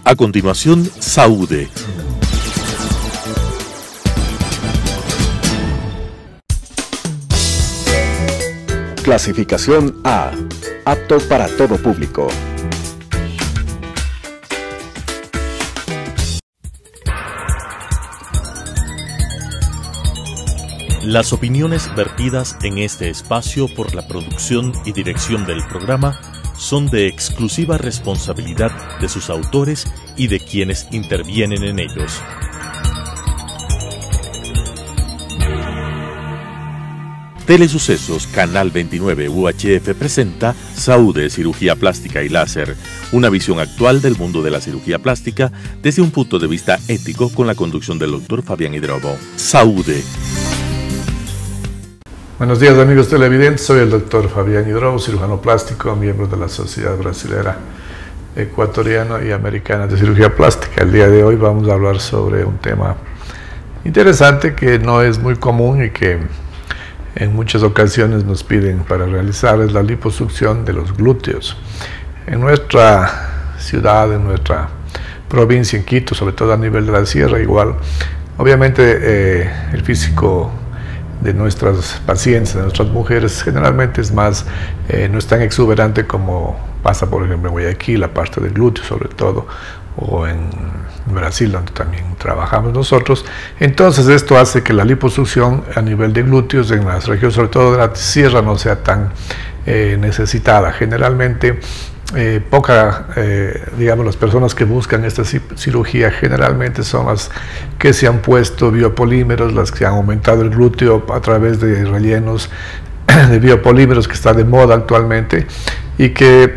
A continuación, Saúde. Clasificación A. Apto para todo público. Las opiniones vertidas en este espacio por la producción y dirección del programa son de exclusiva responsabilidad de sus autores y de quienes intervienen en ellos. Telesucesos Canal 29 UHF presenta Saúde, Cirugía Plástica y Láser, una visión actual del mundo de la cirugía plástica desde un punto de vista ético con la conducción del doctor Fabián Hidrobo. Saúde. Buenos días amigos televidentes, soy el doctor Fabián Hidrobo, cirujano plástico, miembro de la Sociedad Brasilera, Ecuatoriana y Americana de Cirugía Plástica. El día de hoy vamos a hablar sobre un tema interesante que no es muy común y que en muchas ocasiones nos piden para realizar, es la liposucción de los glúteos. En nuestra ciudad, en nuestra provincia, en Quito, sobre todo a nivel de la sierra, igual, obviamente el físico de nuestras pacientes, de nuestras mujeres, generalmente es más, no es tan exuberante como pasa, por ejemplo, en Guayaquil, la parte del glúteo sobre todo, o en Brasil, donde también trabajamos nosotros. Entonces esto hace que la liposucción a nivel de glúteos en las regiones, sobre todo de la sierra, no sea tan necesitada. Generalmente digamos, las personas que buscan esta cirugía generalmente son las que se han puesto biopolímeros, las que han aumentado el glúteo a través de rellenos de biopolímeros que está de moda actualmente, y que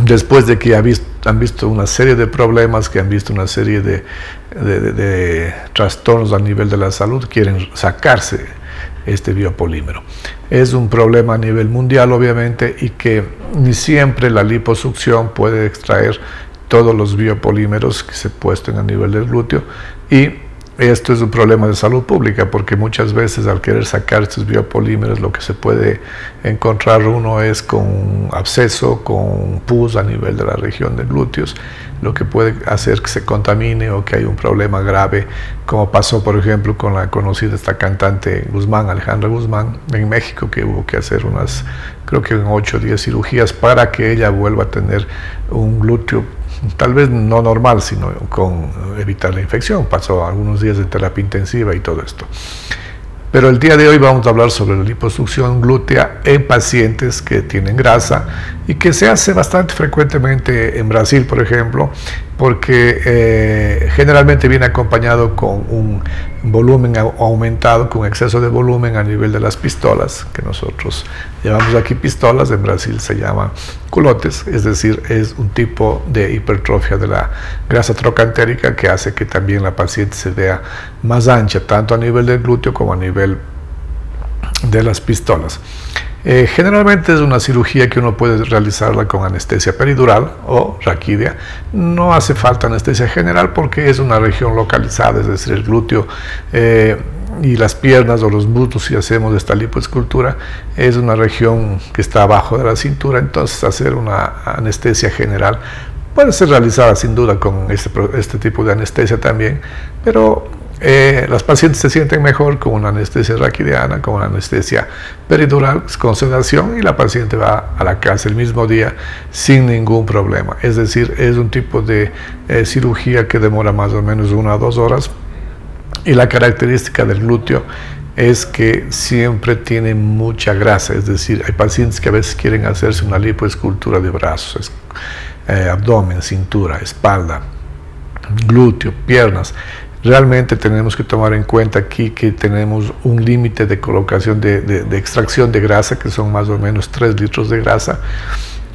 después de que han visto una serie de problemas, que han visto una serie de trastornos a nivel de la salud, quieren sacarse este biopolímero. Es un problema a nivel mundial, obviamente, y que ni siempre la liposucción puede extraer todos los biopolímeros que se puesten a nivel del glúteo, y esto es un problema de salud pública, porque muchas veces al querer sacar estos biopolímeros lo que se puede encontrar uno es con un absceso, con un pus a nivel de la región de glúteos, lo que puede hacer que se contamine o que hay un problema grave, como pasó por ejemplo con la conocida esta cantante Guzmán, Alejandra Guzmán, en México, que hubo que hacer unas, creo que 8 o 10 cirugías para que ella vuelva a tener un glúteo tal vez no normal, sino con evitar la infección. Pasó algunos días de terapia intensiva y todo esto. Pero el día de hoy vamos a hablar sobre la liposucción glútea en pacientes que tienen grasa, y que se hace bastante frecuentemente en Brasil, por ejemplo, porque generalmente viene acompañado con un volumen aumentado, con exceso de volumen a nivel de las pistolas, que nosotros llamamos aquí pistolas, en Brasil se llama culotes, es decir, es un tipo de hipertrofia de la grasa trocantérica que hace que también la paciente se vea más ancha, tanto a nivel del glúteo como a nivel de las pistolas. Generalmente es una cirugía que uno puede realizarla con anestesia peridural o raquidia. No hace falta anestesia general porque es una región localizada, es decir, el glúteo y las piernas o los muslos, si hacemos esta lipoescultura, es una región que está abajo de la cintura. Entonces hacer una anestesia general puede ser realizada sin duda con este tipo de anestesia también, pero las pacientes se sienten mejor con una anestesia raquidiana, con una anestesia peridural, con sedación, y la paciente va a la casa el mismo día sin ningún problema. Es decir, es un tipo de cirugía que demora más o menos 1 a 2 horas, y la característica del glúteo es que siempre tiene mucha grasa. Es decir, hay pacientes que a veces quieren hacerse una lipoescultura de brazos, abdomen, cintura, espalda, glúteo, piernas. Realmente tenemos que tomar en cuenta aquí que tenemos un límite de colocación de extracción de grasa, que son más o menos 3 litros de grasa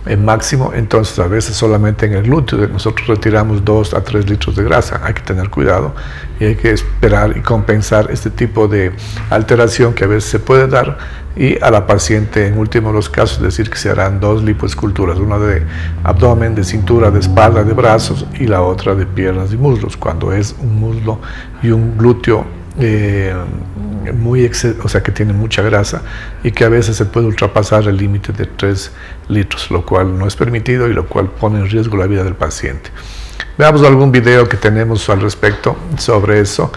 en máximo. Entonces a veces solamente en el glúteo nosotros retiramos 2 a 3 litros de grasa. Hay que tener cuidado y hay que esperar y compensar este tipo de alteración que a veces se puede dar, y a la paciente en último de los casos decir que se harán 2 lipoesculturas, una de abdomen, de cintura, de espalda, de brazos, y la otra de piernas y muslos, cuando es un muslo y un glúteo o sea, que tiene mucha grasa y que a veces se puede ultrapasar el límite de 3 litros, lo cual no es permitido y lo cual pone en riesgo la vida del paciente. Veamos algún video que tenemos al respecto sobre eso,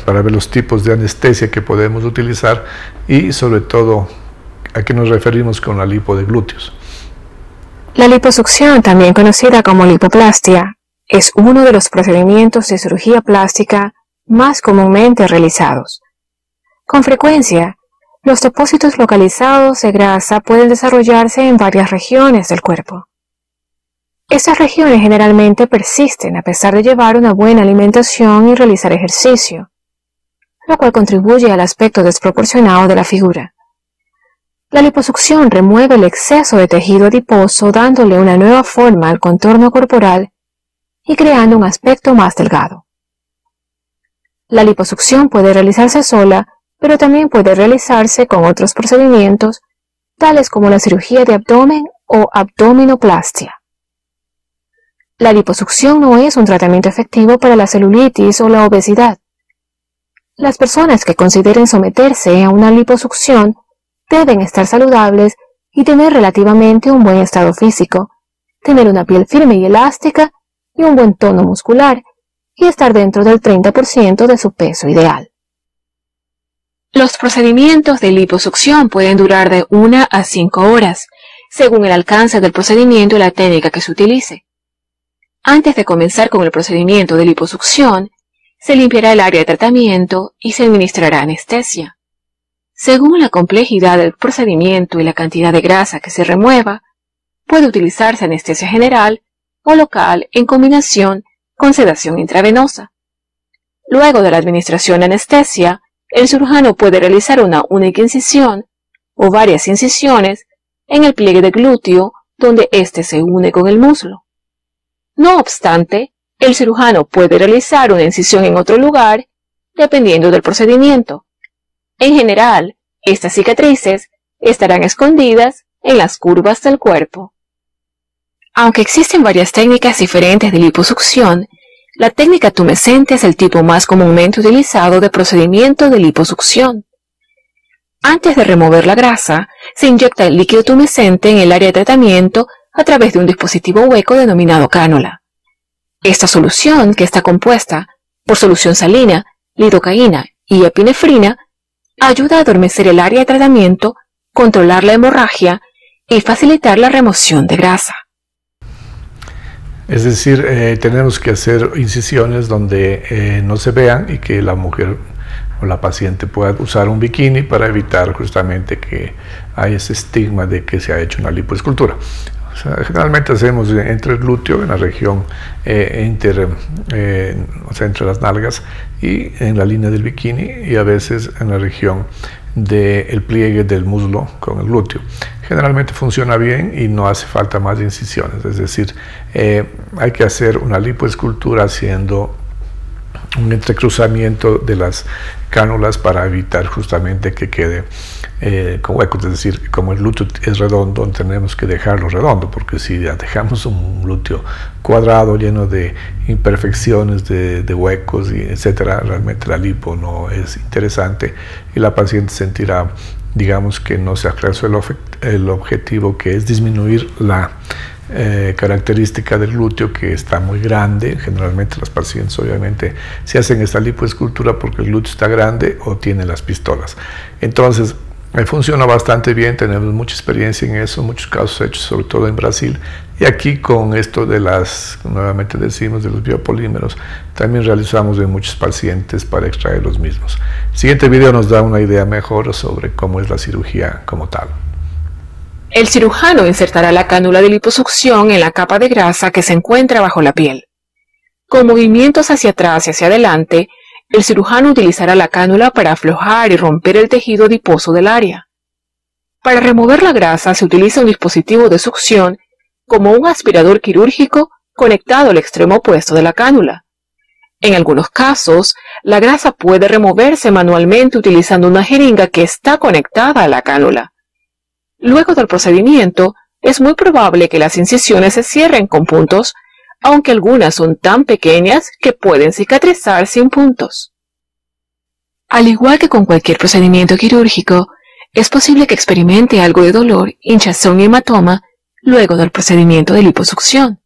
para ver los tipos de anestesia que podemos utilizar y sobre todo a qué nos referimos con la lipo de glúteos. La liposucción, también conocida como lipoplastia, es uno de los procedimientos de cirugía plástica más comúnmente realizados. Con frecuencia, los depósitos localizados de grasa pueden desarrollarse en varias regiones del cuerpo. Estas regiones generalmente persisten a pesar de llevar una buena alimentación y realizar ejercicio, lo cual contribuye al aspecto desproporcionado de la figura. La liposucción remueve el exceso de tejido adiposo dándole una nueva forma al contorno corporal y creando un aspecto más delgado. La liposucción puede realizarse sola, pero también puede realizarse con otros procedimientos, tales como la cirugía de abdomen o abdominoplastia. La liposucción no es un tratamiento efectivo para la celulitis o la obesidad. Las personas que consideren someterse a una liposucción deben estar saludables y tener relativamente un buen estado físico, tener una piel firme y elástica y un buen tono muscular, y estar dentro del 30% de su peso ideal. Los procedimientos de liposucción pueden durar de 1 a 5 horas, según el alcance del procedimiento y la técnica que se utilice. Antes de comenzar con el procedimiento de liposucción, se limpiará el área de tratamiento y se administrará anestesia. Según la complejidad del procedimiento y la cantidad de grasa que se remueva, puede utilizarse anestesia general o local en combinación con sedación intravenosa. Luego de la administración de anestesia, el cirujano puede realizar una única incisión o varias incisiones en el pliegue del glúteo donde éste se une con el muslo. No obstante, el cirujano puede realizar una incisión en otro lugar dependiendo del procedimiento. En general, estas cicatrices estarán escondidas en las curvas del cuerpo. Aunque existen varias técnicas diferentes de liposucción, la técnica tumescente es el tipo más comúnmente utilizado de procedimiento de liposucción. Antes de remover la grasa, se inyecta el líquido tumescente en el área de tratamiento a través de un dispositivo hueco denominado cánula. Esta solución, que está compuesta por solución salina, lidocaína y epinefrina, ayuda a adormecer el área de tratamiento, controlar la hemorragia y facilitar la remoción de grasa. Es decir, tenemos que hacer incisiones donde no se vean y que la mujer o la paciente pueda usar un bikini para evitar justamente que haya ese estigma de que se ha hecho una lipoescultura. O sea, generalmente hacemos entre el glúteo, en la región entre las nalgas y en la línea del bikini, y a veces en la región del pliegue del muslo con el glúteo. Generalmente funciona bien y no hace falta más incisiones, es decir, hay que hacer una lipoescultura haciendo un entrecruzamiento de las cánulas para evitar justamente que quede con huecos, es decir, como el glúteo es redondo, tenemos que dejarlo redondo, porque si ya dejamos un glúteo cuadrado lleno de imperfecciones, de huecos, y etcétera, realmente la lipo no es interesante y la paciente sentirá, digamos, que no se alcanzó el objetivo, que es disminuir la característica del glúteo, que está muy grande. Generalmente las pacientes obviamente se hacen esta lipoescultura porque el glúteo está grande o tiene las pistolas. Entonces funciona bastante bien, tenemos mucha experiencia en eso, muchos casos hechos sobre todo en Brasil, y aquí con esto de nuevamente decimos, de los biopolímeros, también realizamos en muchos pacientes para extraer los mismos. El siguiente video nos da una idea mejor sobre cómo es la cirugía como tal. El cirujano insertará la cánula de liposucción en la capa de grasa que se encuentra bajo la piel. Con movimientos hacia atrás y hacia adelante, el cirujano utilizará la cánula para aflojar y romper el tejido adiposo del área. Para remover la grasa se utiliza un dispositivo de succión como un aspirador quirúrgico conectado al extremo opuesto de la cánula. En algunos casos, la grasa puede removerse manualmente utilizando una jeringa que está conectada a la cánula. Luego del procedimiento, es muy probable que las incisiones se cierren con puntos, aunque algunas son tan pequeñas que pueden cicatrizar sin puntos. Al igual que con cualquier procedimiento quirúrgico, es posible que experimente algo de dolor, hinchazón y hematoma luego del procedimiento de liposucción.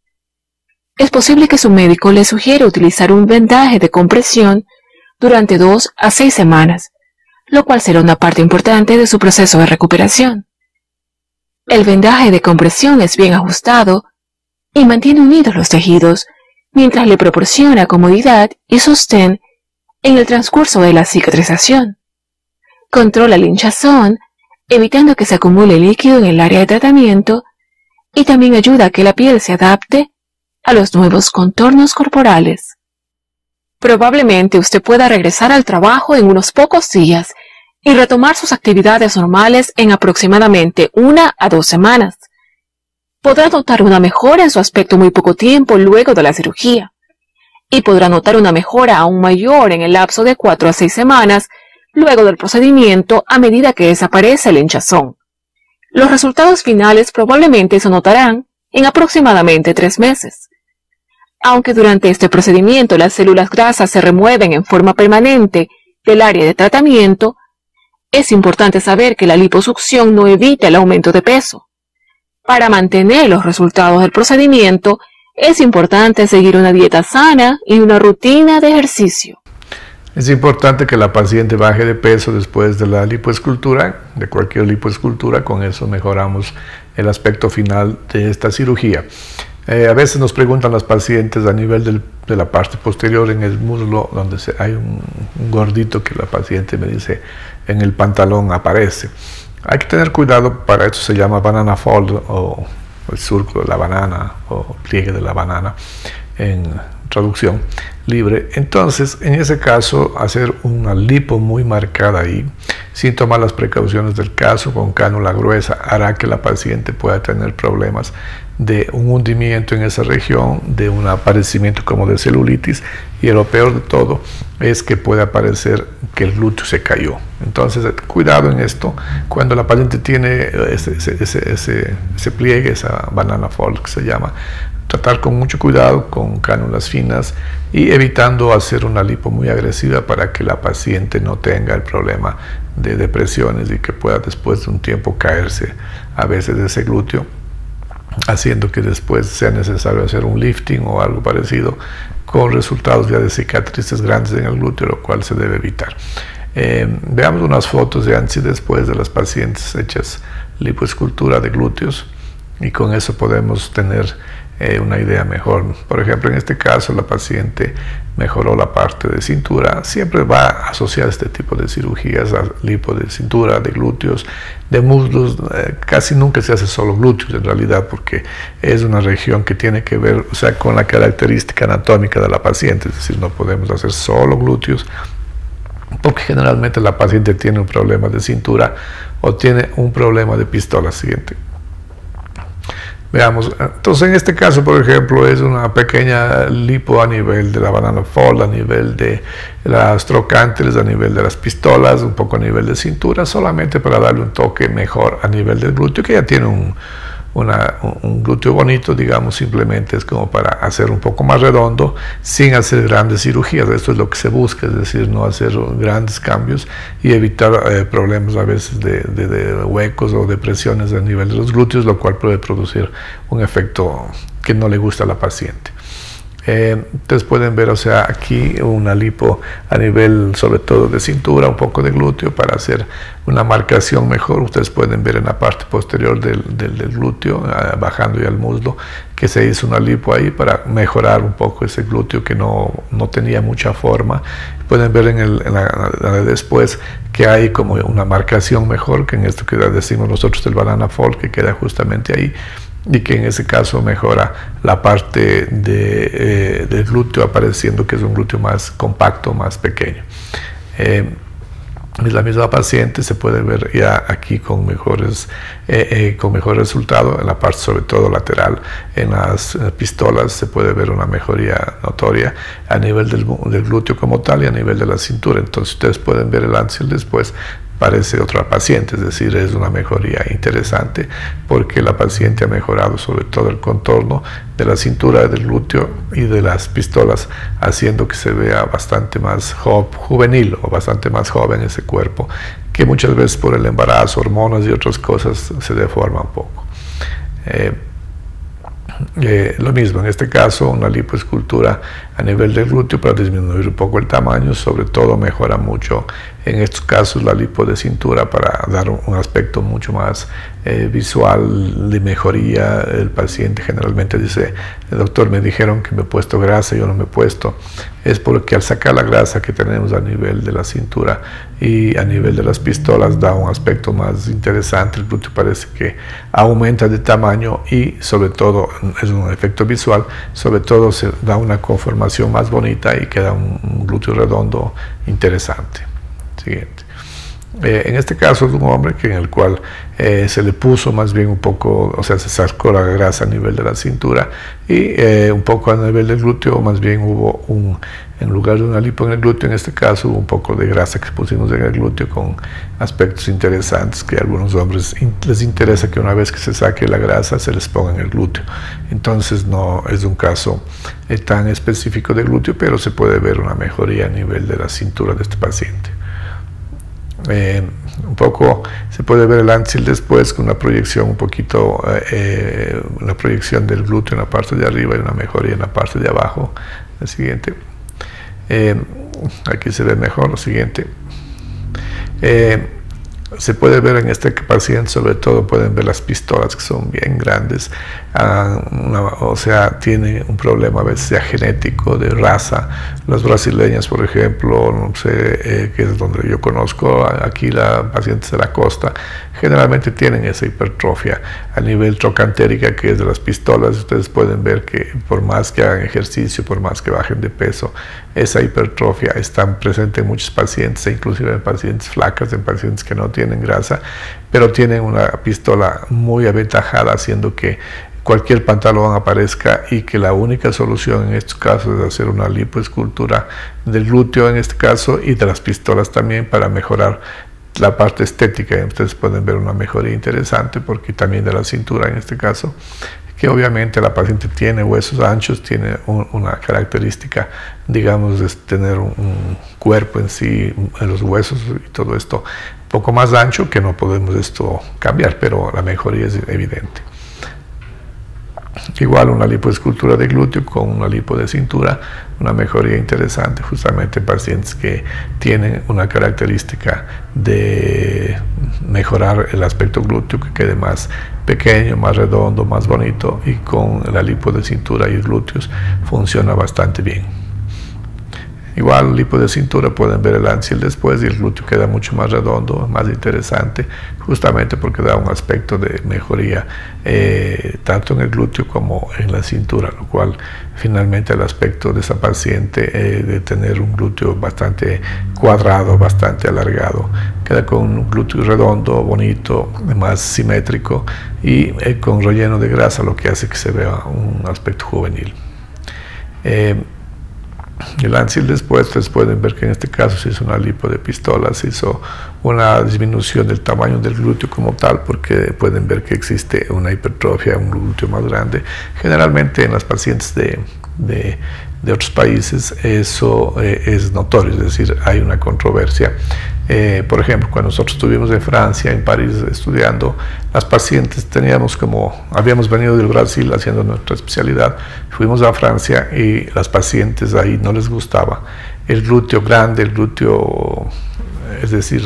es posible que su médico le sugiera utilizar un vendaje de compresión durante 2 a 6 semanas, lo cual será una parte importante de su proceso de recuperación. El vendaje de compresión es bien ajustado y mantiene unidos los tejidos mientras le proporciona comodidad y sostén en el transcurso de la cicatrización. Controla la hinchazón, evitando que se acumule líquido en el área de tratamiento, y también ayuda a que la piel se adapte a los nuevos contornos corporales. Probablemente usted pueda regresar al trabajo en unos pocos días y retomar sus actividades normales en aproximadamente 1 a 2 semanas. Podrá notar una mejora en su aspecto muy poco tiempo luego de la cirugía, y podrá notar una mejora aún mayor en el lapso de 4 a 6 semanas luego del procedimiento a medida que desaparece el hinchazón. Los resultados finales probablemente se notarán en aproximadamente 3 meses. Aunque durante este procedimiento las células grasas se remueven en forma permanente del área de tratamiento, es importante saber que la liposucción no evita el aumento de peso. Para mantener los resultados del procedimiento, es importante seguir una dieta sana y una rutina de ejercicio. Es importante que la paciente baje de peso después de la lipoescultura, de cualquier lipoescultura. Con eso mejoramos el aspecto final de esta cirugía. A veces nos preguntan las pacientes a nivel de la parte posterior en el muslo, donde hay un gordito que la paciente me dice en el pantalón aparece. Hay que tener cuidado, para eso se llama banana fold o el surco de la banana o pliegue de la banana en traducción libre. Entonces, en ese caso, hacer una lipo muy marcada ahí, sin tomar las precauciones del caso, con cánula gruesa, hará que la paciente pueda tener problemas de un hundimiento en esa región, de un aparecimiento como de celulitis, y lo peor de todo es que puede aparecer que el glúteo se cayó. Entonces, cuidado en esto. Cuando la paciente tiene ese pliegue, esa banana fold que se llama, tratar con mucho cuidado, con cánulas finas y evitando hacer una lipo muy agresiva para que la paciente no tenga el problema de depresiones y que pueda después de un tiempo caerse a veces de ese glúteo, haciendo que después sea necesario hacer un lifting o algo parecido, con resultados ya de cicatrices grandes en el glúteo, lo cual se debe evitar. Veamos unas fotos de antes y después de las pacientes hechas lipoescultura de glúteos, y con eso podemos tener una idea mejor. Por ejemplo, en este caso la paciente mejoró la parte de cintura. Siempre va asociada este tipo de cirugías a lipo de cintura, de glúteos, de muslos. Casi nunca se hace solo glúteos en realidad, porque es una región que tiene que ver, o sea, con la característica anatómica de la paciente. Es decir, no podemos hacer solo glúteos, porque generalmente la paciente tiene un problema de cintura o tiene un problema de pistola. Siguiente. Veamos, entonces en este caso, por ejemplo, es una pequeña lipo a nivel de la banana fold, a nivel de las trocánteres, a nivel de las pistolas, un poco a nivel de cintura, solamente para darle un toque mejor a nivel del glúteo, que ya tiene un glúteo bonito, digamos. Simplemente es como para hacer un poco más redondo, sin hacer grandes cirugías. Esto es lo que se busca, es decir, no hacer grandes cambios y evitar problemas a veces de huecos o depresiones a nivel de los glúteos, lo cual puede producir un efecto que no le gusta a la paciente. Ustedes pueden ver, o sea, aquí una lipo a nivel sobre todo de cintura, un poco de glúteo, para hacer una marcación mejor. Ustedes pueden ver en la parte posterior del glúteo, bajando ya al muslo, que se hizo una lipo ahí para mejorar un poco ese glúteo que no tenía mucha forma. Pueden ver en la de después que hay como una marcación mejor, que en esto que decimos nosotros del banana fold, que queda justamente ahí, y que en ese caso mejora la parte del glúteo, apareciendo que es un glúteo más compacto, más pequeño. Es la misma paciente, se puede ver ya aquí con mejor resultado en la parte sobre todo lateral. En las pistolas se puede ver una mejoría notoria a nivel del glúteo como tal y a nivel de la cintura. Entonces ustedes pueden ver el antes y el después. Parece otra paciente, es decir, es una mejoría interesante, porque la paciente ha mejorado sobre todo el contorno de la cintura, del glúteo y de las pistolas, haciendo que se vea bastante más juvenil o bastante más joven ese cuerpo, que muchas veces por el embarazo, hormonas y otras cosas se deforma un poco. Lo mismo, en este caso, una lipoescultura a nivel del glúteo para disminuir un poco el tamaño, sobre todo mejora mucho en estos casos la lipo de cintura para dar un aspecto mucho más visual de mejoría. El paciente generalmente dice: el doctor, me dijeron que me he puesto grasa, yo no me he puesto. Es porque al sacar la grasa que tenemos a nivel de la cintura y a nivel de las pistolas da un aspecto más interesante. El glúteo parece que aumenta de tamaño y sobre todo es un efecto visual, sobre todo se da una conformación más bonita y queda un glúteo redondo interesante. Siguiente. En este caso es un hombre en el cual se le puso más bien un poco, o sea, se sacó la grasa a nivel de la cintura y un poco a nivel del glúteo, más bien hubo en lugar de una lipo en el glúteo, en este caso hubo un poco de grasa que pusimos en el glúteo con aspectos interesantes que a algunos hombres les interesa que una vez que se saque la grasa se les ponga en el glúteo. Entonces no es un caso tan específico de glúteo, pero se puede ver una mejoría a nivel de la cintura de este paciente. Un poco se puede ver el antes y el después con una proyección un poquito, una proyección del glúteo en la parte de arriba y una mejoría en la parte de abajo. El siguiente, aquí se ve mejor. Lo siguiente, se puede ver en este paciente, sobre todo pueden ver las pistolas que son bien grandes, o sea, tiene un problema a veces ya genético, de raza. Las brasileñas, por ejemplo, no sé, que es donde yo conozco, aquí las pacientes de la costa, generalmente tienen esa hipertrofia a nivel trocantérica, que es de las pistolas. Ustedes pueden ver que por más que hagan ejercicio, por más que bajen de peso, esa hipertrofia está presente en muchos pacientes, inclusive en pacientes flacas, en pacientes que no tienen grasa, pero tienen una pistola muy aventajada, haciendo que cualquier pantalón aparezca, y que la única solución en estos casos es hacer una lipoescultura del glúteo en este caso y de las pistolas también, para mejorar la parte estética. Y ustedes pueden ver una mejoría interesante, porque también de la cintura en este caso, que obviamente la paciente tiene huesos anchos, tiene una característica, digamos, de tener un cuerpo en sí, en los huesos y todo esto, un poco más ancho, que no podemos esto cambiar, pero la mejoría es evidente. Igual una lipoescultura de glúteo con una lipo de cintura, una mejoría interesante justamente en pacientes que tienen una característica de mejorar el aspecto glúteo, que quede más pequeño, más redondo, más bonito, y con la lipo de cintura y glúteos funciona bastante bien. Igual, lipo de cintura, pueden ver el antes y el después, y el glúteo queda mucho más redondo, más interesante, justamente porque da un aspecto de mejoría tanto en el glúteo como en la cintura, lo cual finalmente el aspecto de esa paciente de tener un glúteo bastante cuadrado, bastante alargado, queda con un glúteo redondo, bonito, más simétrico y con relleno de grasa, lo que hace que se vea un aspecto juvenil. El antes y el después, ustedes pueden ver que en este caso se hizo una lipo de pistola, se hizo una disminución del tamaño del glúteo como tal, porque pueden ver que existe una hipertrofia, un glúteo más grande. Generalmente en las pacientes de otros países eso es notorio, es decir, hay una controversia. Por ejemplo, cuando nosotros estuvimos en Francia, en París, estudiando, las pacientes habíamos venido del Brasil haciendo nuestra especialidad, fuimos a Francia y las pacientes ahí no les gustaba el glúteo grande, el glúteo, es decir,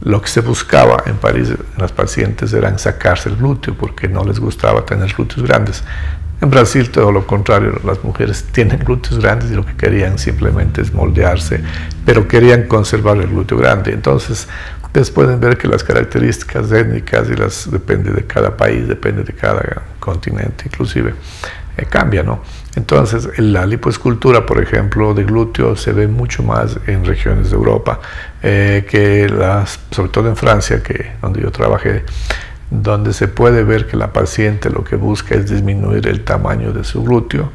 lo que se buscaba en París en las pacientes era sacarse el glúteo, porque no les gustaba tener glúteos grandes. En Brasil todo lo contrario, las mujeres tienen glúteos grandes y lo que querían simplemente es moldearse, pero querían conservar el glúteo grande. Entonces, ustedes pueden ver que las características étnicas depende de cada país, depende de cada continente inclusive, cambia, ¿no? Entonces, la lipoescultura, por ejemplo, de glúteo se ve mucho más en regiones de Europa, sobre todo en Francia, donde yo trabajé, donde se puede ver que la paciente lo que busca es disminuir el tamaño de su glúteo,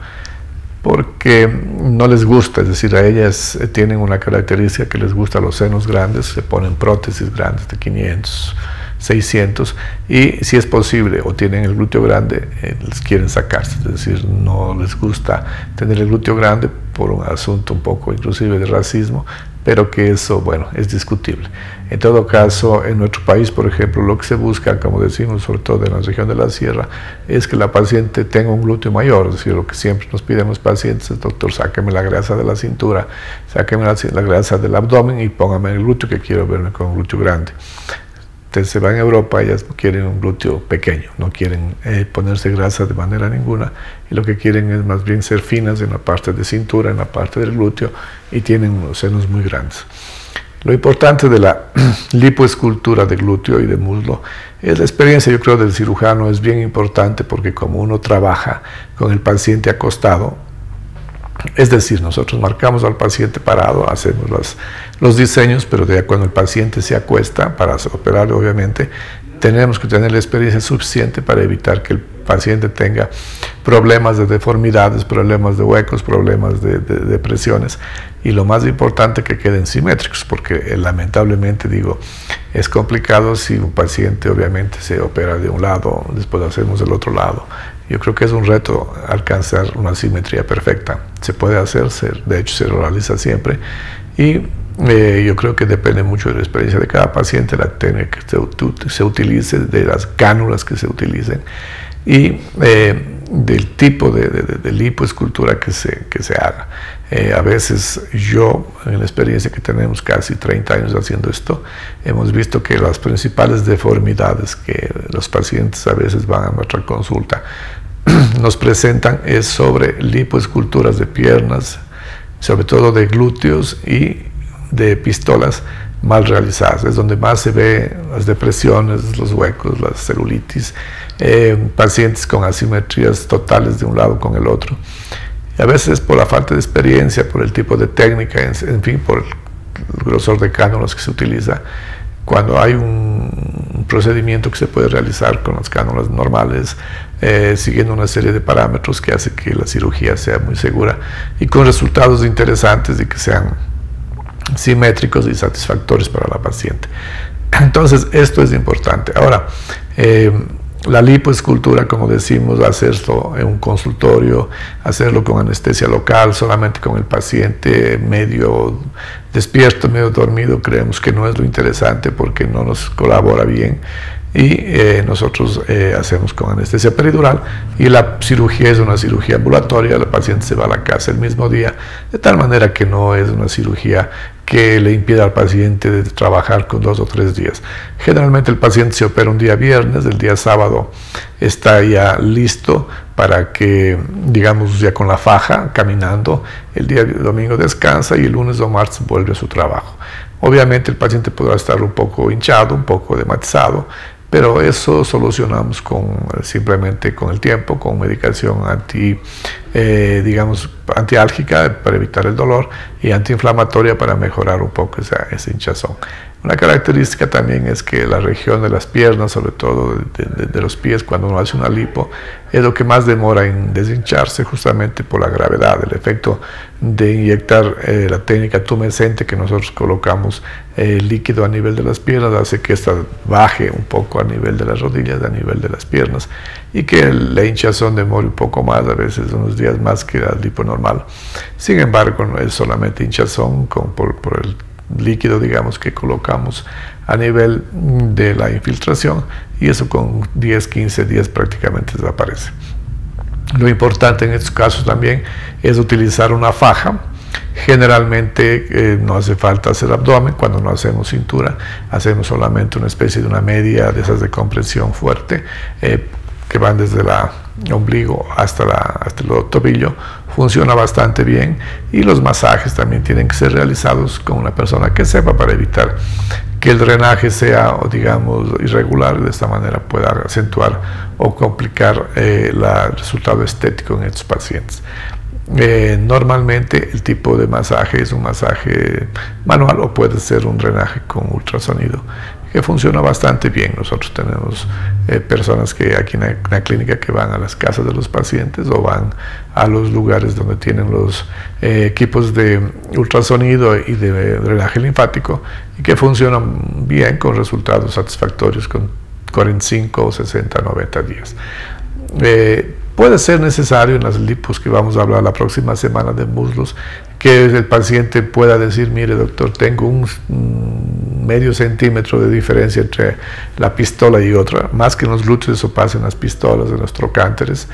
porque no les gusta, es decir, a ellas tienen una característica que les gusta los senos grandes, se ponen prótesis grandes de 500 600, y si es posible o tienen el glúteo grande, les quieren sacarse, es decir, no les gusta tener el glúteo grande por un asunto un poco inclusive de racismo, pero que eso, bueno, es discutible. En todo caso, en nuestro país, por ejemplo, lo que se busca, como decimos, sobre todo en la región de la sierra, es que la paciente tenga un glúteo mayor, es decir, lo que siempre nos piden los pacientes es: doctor, sáqueme la grasa de la cintura, sáqueme la grasa del abdomen y póngame el glúteo, que quiero verme con un glúteo grande. Entonces se van a Europa, ellas quieren un glúteo pequeño, no quieren ponerse grasa de manera ninguna, y lo que quieren es más bien ser finas en la parte de cintura, en la parte del glúteo, y tienen unos senos muy grandes. Lo importante de la lipoescultura de glúteo y de muslo es la experiencia, yo creo, del cirujano. Es bien importante porque como uno trabaja con el paciente acostado, es decir, nosotros marcamos al paciente parado, hacemos los diseños, pero ya cuando el paciente se acuesta, para operarlo obviamente, tenemos que tener la experiencia suficiente para evitar que el paciente tenga problemas de deformidades, problemas de huecos, problemas de depresiones, y lo más importante, que queden simétricos, porque lamentablemente, digo, es complicado si un paciente obviamente se opera de un lado, después hacemos del otro lado. Yo creo que es un reto alcanzar una simetría perfecta. Se puede hacer, de hecho se realiza siempre, y yo creo que depende mucho de la experiencia de cada paciente, la técnica que se utilice, de las cánulas que se utilicen, y del tipo de lipoescultura que se haga. A veces yo, en la experiencia que tenemos casi 30 años haciendo esto, hemos visto que las principales deformidades que los pacientes a veces van a nuestra consulta nos presentan es sobre lipoesculturas de piernas, sobre todo de glúteos y de pistolas mal realizadas. Es donde más se ve las depresiones, los huecos, la celulitis, pacientes con asimetrías totales de un lado con el otro. Y a veces por la falta de experiencia, por el tipo de técnica, en fin, por el grosor de cánulas que se utiliza. Cuando hay un procedimiento que se puede realizar con las cánulas normales, siguiendo una serie de parámetros que hace que la cirugía sea muy segura y con resultados interesantes y que sean simétricos y satisfactorios para la paciente. Entonces, esto es importante. Ahora, la lipoescultura, como decimos, hacerlo en un consultorio, hacerlo con anestesia local, solamente con el paciente medio despierto, medio dormido, creemos que no es lo interesante porque no nos colabora bien, y nosotros hacemos con anestesia peridural, y la cirugía es una cirugía ambulatoria. La paciente se va a la casa el mismo día, de tal manera que no es una cirugía que le impida al paciente de trabajar con 2 o 3 días. Generalmente el paciente se opera un día viernes, el día sábado está ya listo para que, digamos, ya con la faja, caminando, el día domingo descansa y el lunes o martes vuelve a su trabajo. Obviamente el paciente podrá estar un poco hinchado, un poco dematizado, pero eso solucionamos simplemente con el tiempo, con medicación antiálgica para evitar el dolor y antiinflamatoria para mejorar un poco esa hinchazón. Una característica también es que la región de las piernas, sobre todo de los pies, cuando uno hace una lipo, es lo que más demora en deshincharse, justamente por la gravedad. El efecto de inyectar la técnica tumescente, que nosotros colocamos líquido a nivel de las piernas, hace que ésta baje un poco a nivel de las rodillas, a nivel de las piernas, y que la hinchazón demore un poco más, a veces unos días más que la lipo normal. Sin embargo, no es solamente hinchazón por el líquido, digamos, que colocamos a nivel de la infiltración, y eso con 10-15 días prácticamente desaparece. Lo importante en estos casos también es utilizar una faja. Generalmente no hace falta hacer abdomen. Cuando no hacemos cintura, hacemos solamente una especie de una media de esas de compresión fuerte, que van desde el ombligo hasta el tobillo. Funciona bastante bien, y los masajes también tienen que ser realizados con una persona que sepa, para evitar que el drenaje sea, digamos, irregular, de esta manera pueda acentuar o complicar el resultado estético en estos pacientes. Normalmente el tipo de masaje es un masaje manual, o puede ser un drenaje con ultrasonido. que funciona bastante bien. Nosotros tenemos personas que aquí en la clínica que van a las casas de los pacientes o van a los lugares donde tienen los equipos de ultrasonido y de drenaje linfático y que funcionan bien con resultados satisfactorios con 45, 60, 90 días. Puede ser necesario en las lipos que vamos a hablar la próxima semana de muslos que el paciente pueda decir, mire doctor, tengo un medio centímetro de diferencia entre la pistola y otra, más que en los glúteos, eso pasa en las pistolas, en los trocánteres,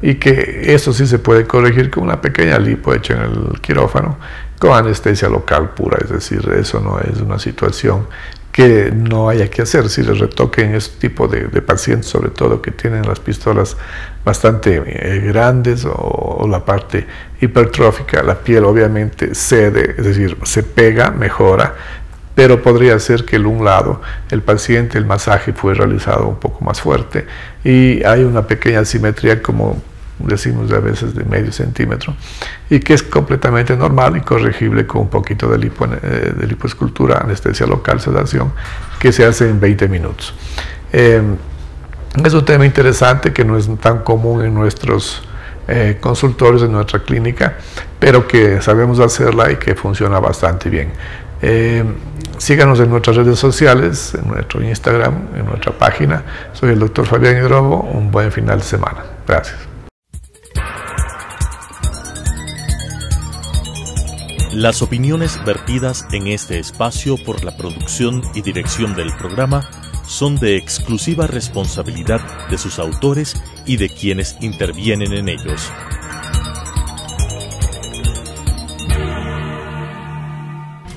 y que eso sí se puede corregir con una pequeña lipo hecha en el quirófano con anestesia local pura, es decir, eso no es una situación que no haya que hacer. Si les retoquen este tipo de pacientes, sobre todo que tienen las pistolas bastante grandes o la parte hipertrófica, la piel obviamente cede, es decir, se pega, mejora, pero podría ser que en un lado el paciente, el masaje fue realizado un poco más fuerte y hay una pequeña asimetría, como decimos a veces, de medio centímetro, y que es completamente normal y corregible con un poquito de lipoescultura, anestesia local, sedación, que se hace en 20 minutos. Es un tema interesante que no es tan común en nuestros consultorios, en nuestra clínica, pero que sabemos hacerla y que funciona bastante bien. Síganos en nuestras redes sociales, en nuestro Instagram, en nuestra página. Soy el doctor Fabián Hidrobo. Un buen final de semana. Gracias. Las opiniones vertidas en este espacio por la producción y dirección del programa son de exclusiva responsabilidad de sus autores y de quienes intervienen en ellos.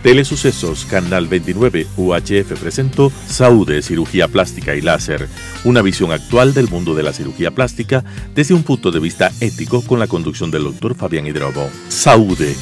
Telesucesos Canal 29 UHF presentó Saúde, Cirugía Plástica y Láser, una visión actual del mundo de la cirugía plástica desde un punto de vista ético con la conducción del doctor Fabián Hidrobo. Saúde.